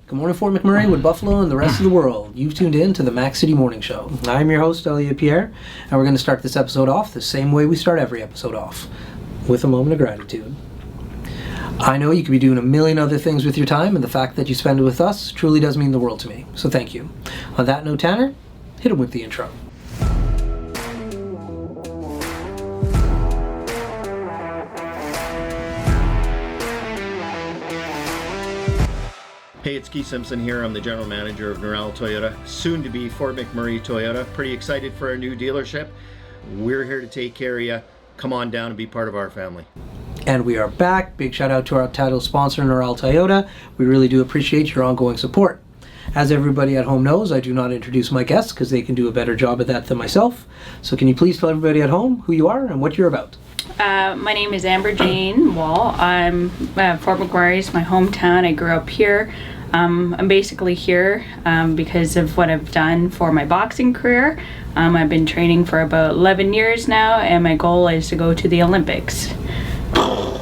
Good morning, Fort McMurray, Wood Buffalo, and the rest of the world. You've tuned in to the Mac City Morning Show. I'm your host, Elliot Pierre, and we're going to start this episode off the same way we start every episode off, with a moment of gratitude. I know you could be doing a million other things with your time, and the fact that you spend it with us truly does mean the world to me, so thank you. On that note, Tanner, hit him with the intro. Hey, it's Keith Simpson here. I'm the general manager of Norel Toyota, soon to be Fort McMurray Toyota. Pretty excited for our new dealership. We're here to take care of you. Come on down and be part of our family. And we are back. Big shout out to our title sponsor, Norel Toyota. We really do appreciate your ongoing support. As everybody at home knows, I do not introduce my guests because they can do a better job at that than myself. So can you please tell everybody at home who you are and what you're about? My name is Amber Jane Wall. I'm Fort McMurray is my hometown. I grew up here. I'm basically here because of what I've done for my boxing career. I've been training for about 11 years now, and my goal is to go to the Olympics.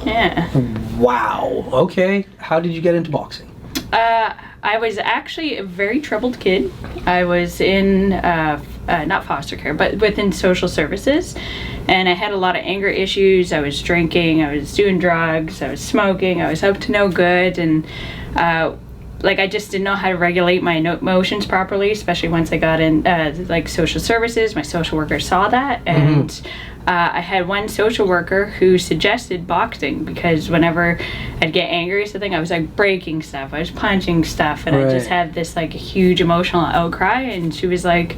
Yeah. Wow. Okay. How did you get into boxing? I was actually a very troubled kid. I was in, not foster care, but within social services. And I had a lot of anger issues. I was drinking, I was doing drugs, I was smoking, I was up to no good. And I just didn't know how to regulate my emotions properly, especially once I got in social services. My social worker saw that, and I had one social worker who suggested boxing because whenever I'd get angry or something, I was like breaking stuff, I was punching stuff, and I just had this like huge emotional outcry. And she was like,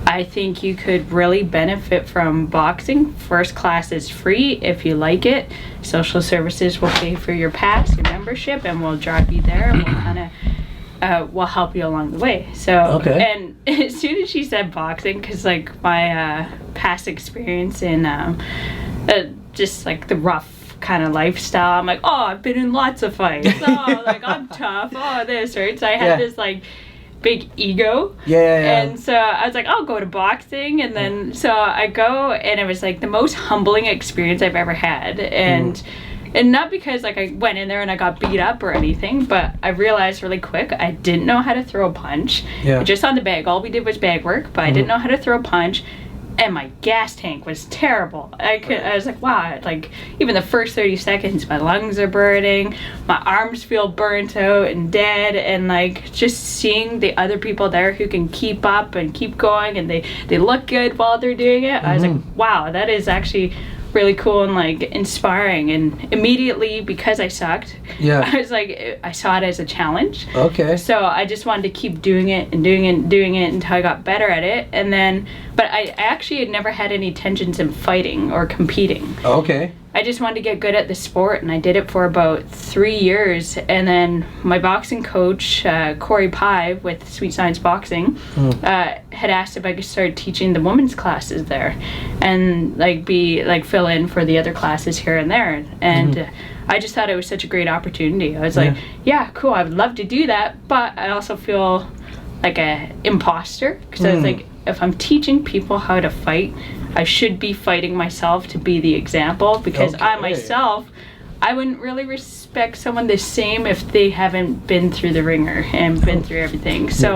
I think you could really benefit from boxing. First class is free if you like it. Social services will pay for your pass, your membership, and we'll drive you there, and we'll kind of will help you along the way. So, and as soon as she said boxing, because like my past experience in just like the rough kind of lifestyle, I'm like, oh, I've been in lots of fights. Oh, like I'm tough. Oh, this, right? So I had this like big ego. And so I was like, I'll go to boxing. And then so I go, and it was like the most humbling experience I've ever had. And not because like I went in there and I got beat up or anything, but I realized really quick I didn't know how to throw a punch. Just on the bag. All we did was bag work, but I didn't know how to throw a punch. And my gas tank was terrible. I was like, wow, like even the first 30 seconds, my lungs are burning, my arms feel burnt out and dead, and like just seeing the other people there who can keep up and keep going, and they look good while they're doing it. I was like, wow, that is actually really cool and like inspiring. And immediately, because I sucked, I was like, I saw it as a challenge. So I just wanted to keep doing it and doing it and doing it until I got better at it. And then, but I actually had never had any intentions in fighting or competing. I just wanted to get good at the sport, and I did it for about 3 years. And then my boxing coach, Corey Pye with Sweet Science Boxing, had asked if I could start teaching the women's classes there, and fill in for the other classes here and there. And I just thought it was such a great opportunity. I was like, yeah, cool, I would love to do that, but I also feel like a imposter, because I was like, if I'm teaching people how to fight, I should be fighting myself to be the example, because I myself, I wouldn't really respect someone the same if they haven't been through the ringer and been through everything. So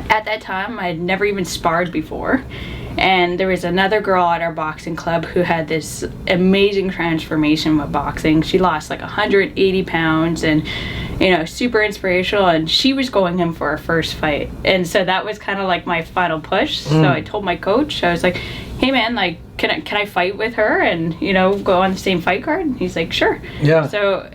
at that time, I had never even sparred before. And there was another girl at our boxing club who had this amazing transformation with boxing. She lost like 180 pounds and, you know, super inspirational. And she was going in for her first fight. And so that was kind of like my final push. So I told my coach, I was like, hey man, like, can I fight with her and, you know, go on the same fight card? And he's like, sure. So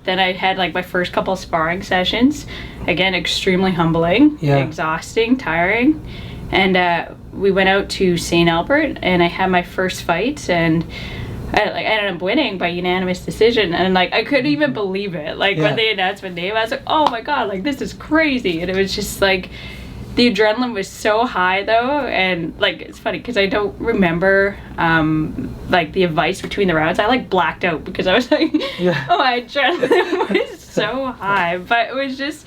then I had like my first couple of sparring sessions. Again, extremely humbling, exhausting, tiring. And we went out to St. Albert, and I had my first fight, and I ended up winning by unanimous decision. And like I couldn't even believe it. Like when they announced my name, I was like, oh my god, like this is crazy. And it was just like the adrenaline was so high though, and like it's funny because I don't remember like the advice between the rounds. I like blacked out because I was like, oh, my adrenaline was so high. But it was just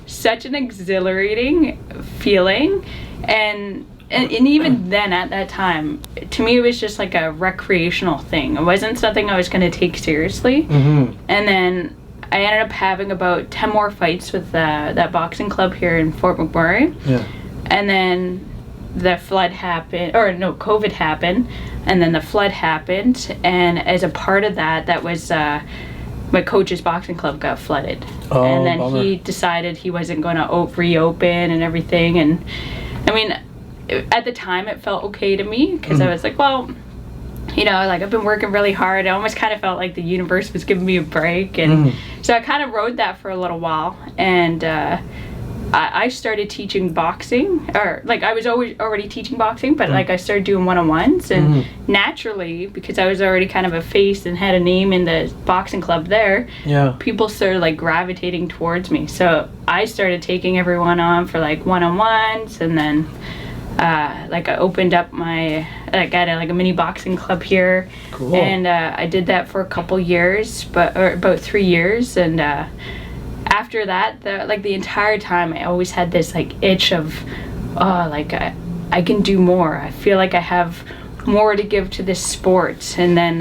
such an exhilarating feeling. And even then at that time, to me it was just like a recreational thing. It wasn't something I was going to take seriously. And then I ended up having about 10 more fights with that boxing club here in Fort McMurray. Yeah. And then the flood happened, or no, COVID happened, and then the flood happened, and as a part of that, that was my coach's boxing club got flooded. Oh, and then bummer. he decided he wasn't going to reopen and everything. And I mean, at the time it felt okay to me because I was like, well, you know, like I've been working really hard. I almost kind of felt like the universe was giving me a break. And so I kind of rode that for a little while. And I started teaching boxing, or like I was already teaching boxing, but like I started doing one-on-ones, and naturally, because I was already kind of a face and had a name in the boxing club there, Yeah. people started like gravitating towards me. So I started taking everyone on for like one-on-ones, and then like I opened up I got a mini boxing club here. Cool. And I did that for a couple years, or about 3 years, and after that, the entire time, I always had this like itch of, I can do more. I feel like I have more to give to this sport. And then,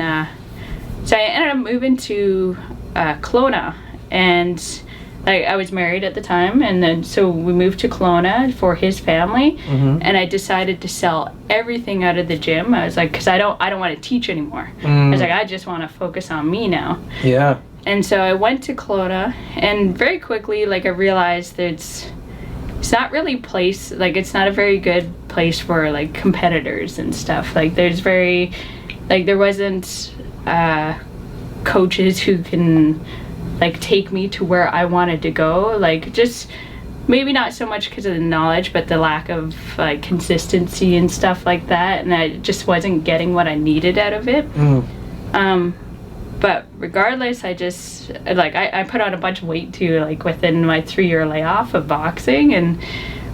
so I ended up moving to Kelowna, and I was married at the time, and then so we moved to Kelowna for his family, and I decided to sell everything out of the gym. I was like, because I don't want to teach anymore. I was like, I just want to focus on me now. Yeah. And so I went to Kelowna, and very quickly, like, I realized that it's not really it's not a very good place for, like, competitors and stuff. Like, there wasn't coaches who can, like, take me to where I wanted to go. Like, just maybe not so much because of the knowledge, but the lack of, like, consistency and stuff like that. And I just wasn't getting what I needed out of it. But regardless, I just, like, I put on a bunch of weight too, like, within my 3-year layoff of boxing,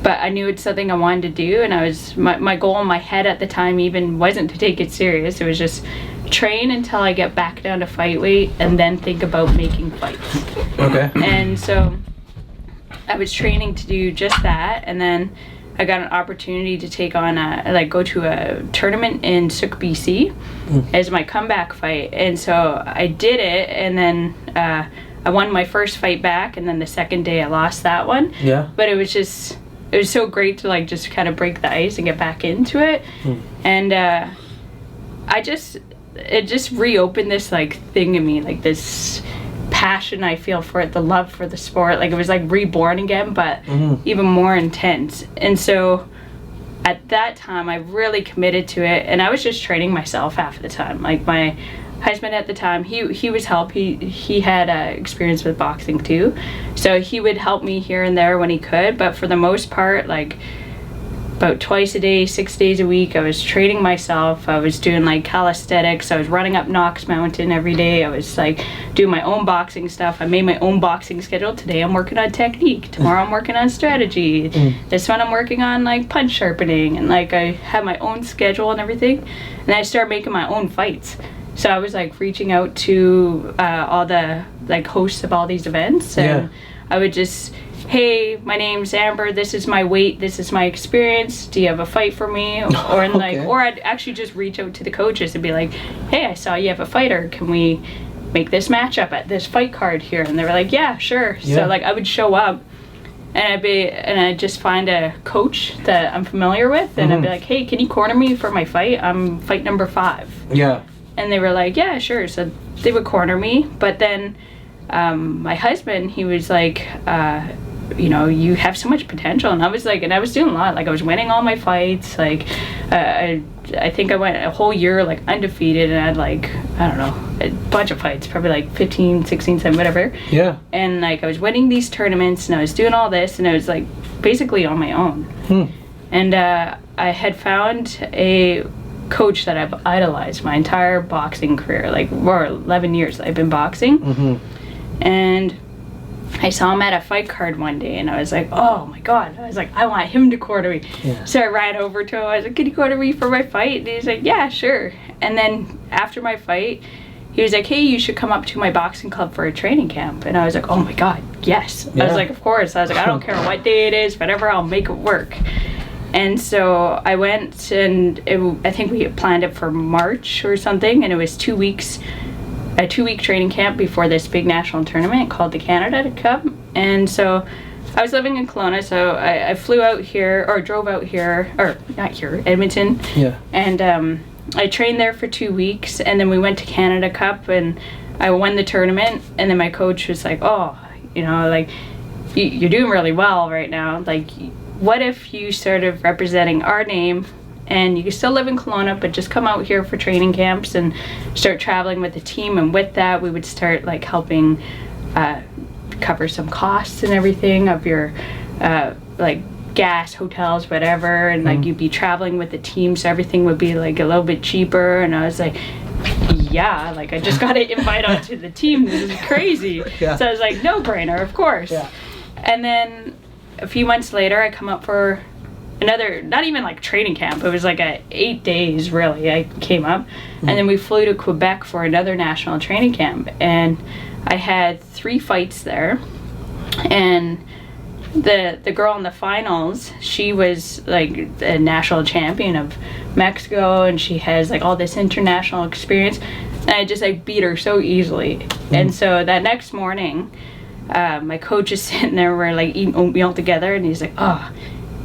but I knew it's something I wanted to do, and my goal in my head at the time even wasn't to take it serious. It was just train until I get back down to fight weight, and then think about making fights. Okay. And so I was training to do just that, and then I got an opportunity to take on go to a tournament in Sook, BC as my comeback fight. And so I did it, and then I won my first fight back, and then the second day I lost that one. Yeah. But it was so great to, like, just kind of break the ice and get back into it. And it just reopened this, like, thing in me, like this passion I feel for it, the love for the sport. Like, it was like reborn again, but even more intense. And so at that time, I really committed to it, and I was just training myself half the time. Like, my husband at the time, he was help. He had experience with boxing too, so he would help me here and there when he could. But for the most part, like, about twice a day, 6 days a week, I was training myself. I was doing, like, calisthenics. I was running up Knox Mountain every day. I was, like, doing my own boxing stuff. I made my own boxing schedule. Today I'm working on technique. Tomorrow I'm working on strategy. This one I'm working on, like, punch sharpening. And, like, I had my own schedule and everything. And I started making my own fights. So I was, like, reaching out to all the, like, hosts of all these events. And I would just, hey, my name's Amber, this is my weight, this is my experience, do you have a fight for me? Or or I'd actually just reach out to the coaches and be like, hey, I saw you have a fighter, can we make this matchup at this fight card here? And they were like, yeah, sure. So, like, I would show up, and I'd just find a coach that I'm familiar with, and I'd be like, hey, can you corner me for my fight? I'm fight number 5. Yeah. And they were like, yeah, sure. So they would corner me, but then my husband, he was like, you know, you have so much potential. And I was like, and I was doing a lot. Like, I was winning all my fights. Like, I think I went a whole year, like, undefeated, and I had, like, I don't know, a bunch of fights, probably like 15, 16, 17, whatever. Yeah. And, like, I was winning these tournaments, and I was doing all this, and I was, like, basically on my own. And I had found a coach that I've idolized my entire boxing career, like, for 11 years I've been boxing. And I saw him at a fight card one day, and I was like, oh my god, I was like, I want him to corner me. So I ran over to him, I was like, can you corner me for my fight? And he's like, yeah, sure. And then after my fight, he was like, hey, you should come up to my boxing club for a training camp. And I was like, oh my god, yes. I was like, of course. I was like, I don't care what day it is, whatever, I'll make it work. And so I went, and I think we had planned it for March or something, and it was 2 weeks a 2-week training camp before this big national tournament called the Canada Cup. And so I was living in Kelowna, so I flew out here, or drove out here, or not here, Edmonton. Yeah. And I trained there for 2 weeks, and then we went to Canada Cup, and I won the tournament. And then my coach was like, oh, you know, like, you're doing really well right now. Like, what if you started representing our name, and you can still live in Kelowna, but just come out here for training camps and start traveling with the team. And with that, we would start like helping cover some costs and everything of your like gas, hotels, whatever. And like you'd be traveling with the team, so everything would be like a little bit cheaper. And I was like, yeah, like I just got an invite onto the team. This is crazy. Yeah. So I was like, no brainer, of course. Yeah. And then a few months later, I come up for another, not even like training camp, it was like 8 days really. I came up, and then we flew to Quebec for another national training camp, and I had 3 fights there. And the girl in the finals, she was like a national champion of Mexico, and she has like all this international experience, and I just like beat her so easily. And so that next morning, my coach is sitting there, we're like eating oatmeal together, and he's like, oh,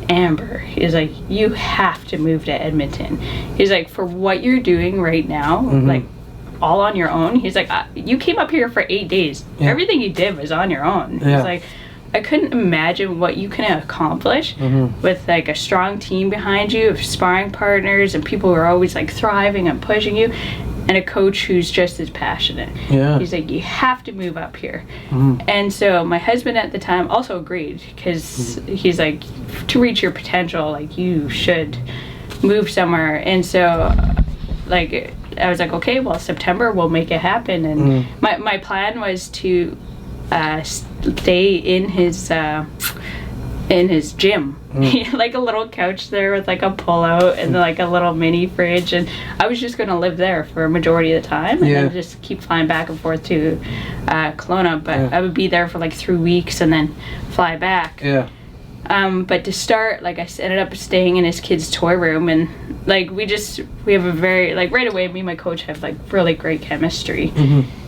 Amber, he's like, you have to move to Edmonton. He's like, for what you're doing right now, like all on your own, he's like, you came up here for 8 days. Yeah. Everything you did was on your own. Yeah. He's like, I couldn't imagine what you can accomplish with like a strong team behind you, of sparring partners and people who are always like thriving and pushing you, and a coach who's just as passionate. Yeah. He's like, you have to move up here. And so my husband at the time also agreed, because he's like, to reach your potential, like you should move somewhere. And so like I was like, okay, well, September we'll make it happen. And my plan was to stay in his gym. He had like a little couch there with like a pull-out and like a little mini fridge, and I was just gonna live there for a majority of the time, and then just keep flying back and forth to Kelowna. But I would be there for like 3 weeks and then fly back. Yeah. But to start, like I ended up staying in his kid's toy room, and like we have a very, like right away, me and my coach have like really great chemistry.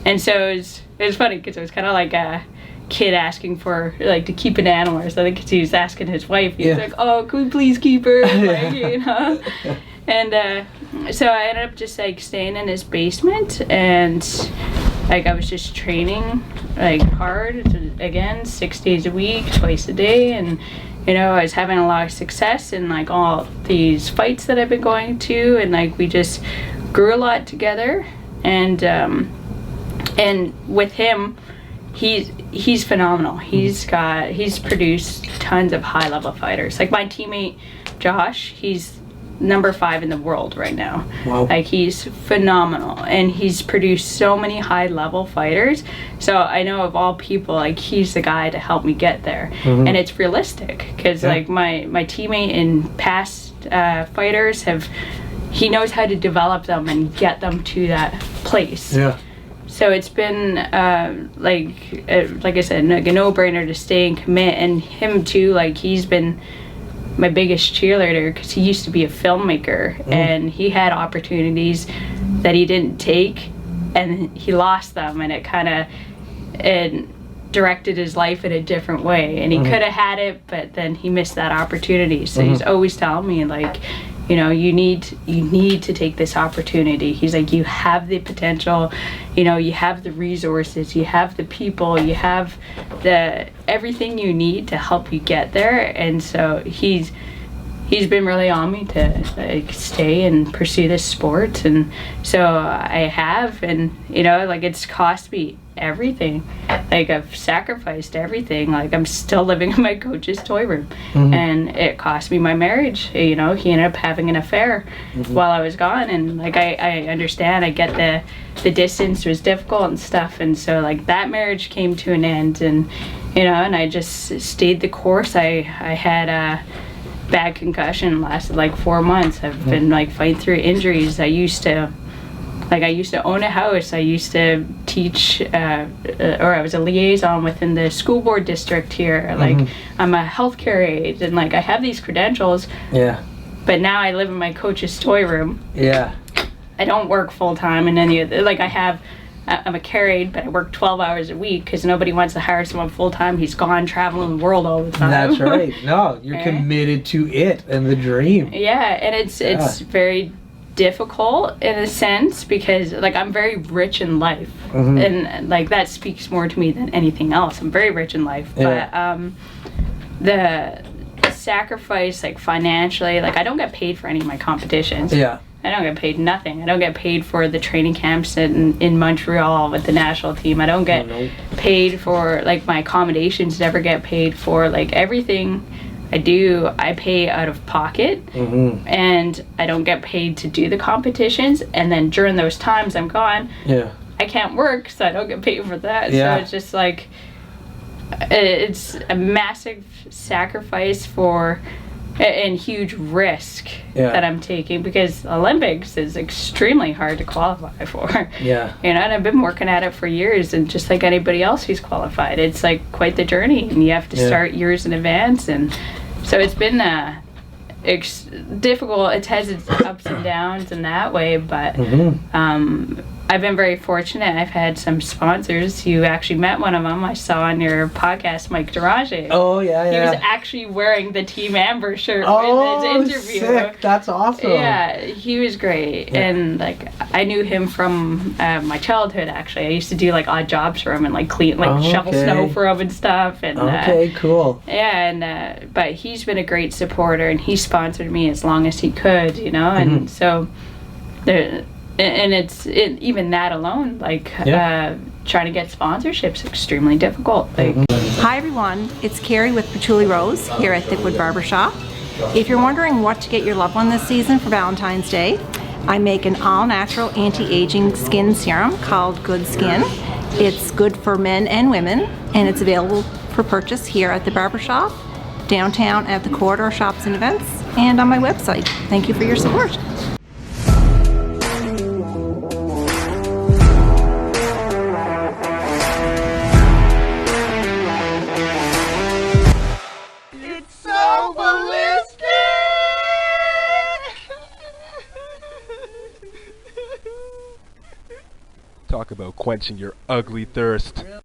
And so it was funny, because it was kind of like a kid asking for like to keep an animal or something, because he was asking his wife. He was like, oh, can we please keep her? Like, you know. And so I ended up just like staying in his basement, and like I was just training like hard, again, 6 days a week, twice a day. And you know, I was having a lot of success in like all these fights that I've been going to, and like we just grew a lot together. And with him, he's phenomenal. He's produced tons of high level fighters. Like my teammate Josh, he's number 5 in the world right now. Wow. Like he's phenomenal, and he's produced so many high level fighters. So I know of all people, like he's the guy to help me get there. And it's realistic, because like my teammate and past fighters he knows how to develop them and get them to that place. Yeah. So it's been like I said, like a no-brainer to stay and commit. And him too, like he's been my biggest cheerleader, because he used to be a filmmaker, and he had opportunities that he didn't take, and he lost them, and it directed his life in a different way, and he could have had it, but then he missed that opportunity. So he's always telling me, like, you know, you need to take this opportunity. He's like, you have the potential, you know, you have the resources, you have the people, you have everything you need to help you get there. And so he's been really on me to like stay and pursue this sport. And so I have, and you know, like it's cost me everything. Like I've sacrificed everything. Like I'm still living in my coach's toy room, and it cost me my marriage. You know, he ended up having an affair while I was gone, and like I understand, I get the distance was difficult and stuff, and so like that marriage came to an end, and you know, and I just stayed the course. I had a bad concussion, lasted like 4 months. I've been like fighting through injuries. I used to own a house. I used to teach, or I was a liaison within the school board district here. Like I'm a healthcare aide, and like I have these credentials. Yeah. But now I live in my coach's toy room. Yeah. I don't work full time in any of the, like I have I'm a carried, but I work 12 hours a week because nobody wants to hire someone full time. He's gone traveling the world all the time. That's right. No, you're committed to it and the dream. Yeah, and it's very difficult in a sense because like I'm very rich in life, and like that speaks more to me than anything else. I'm very rich in life, but the sacrifice, like financially, like I don't get paid for any of my competitions. Yeah. I don't get paid nothing. I don't get paid for the training camps in Montreal with the national team. I don't get paid for, like, my accommodations never get paid for. Like, everything I do, I pay out of pocket. And I don't get paid to do the competitions. And then during those times I'm gone, I can't work, so I don't get paid for that. So it's just, like, it's a massive sacrifice for... and huge risk that I'm taking because Olympics is extremely hard to qualify for. Yeah. You know, and I've been working at it for years, and just like anybody else who's qualified, it's like quite the journey, and you have to start years in advance, and so it's been difficult. It has its ups and downs in that way, but I've been very fortunate. I've had some sponsors. You actually met one of them. I saw on your podcast, Mike Derange. Oh, yeah. He was actually wearing the Team Amber shirt in his interview. Sick. That's awesome. Yeah, he was great. Yeah. And, like, I knew him from my childhood, actually. I used to do, like, odd jobs for him and, like, clean, like, shovel snow for him and stuff. And, cool. Yeah, and, but he's been a great supporter, and he sponsored me as long as he could, you know? And so, and it's even that alone, like trying to get sponsorships extremely difficult. Like, Hi everyone, it's Carrie with Patchouli Rose here at Thickwood Barbershop. If you're wondering what to get your loved one this season for Valentine's Day, I make an all-natural anti-aging skin serum called Good Skin. It's good for men and women, and it's available for purchase here at the barbershop, downtown at the Corridor Shops and Events, and on my website. Thank you for your support. Talk about quenching your ugly thirst.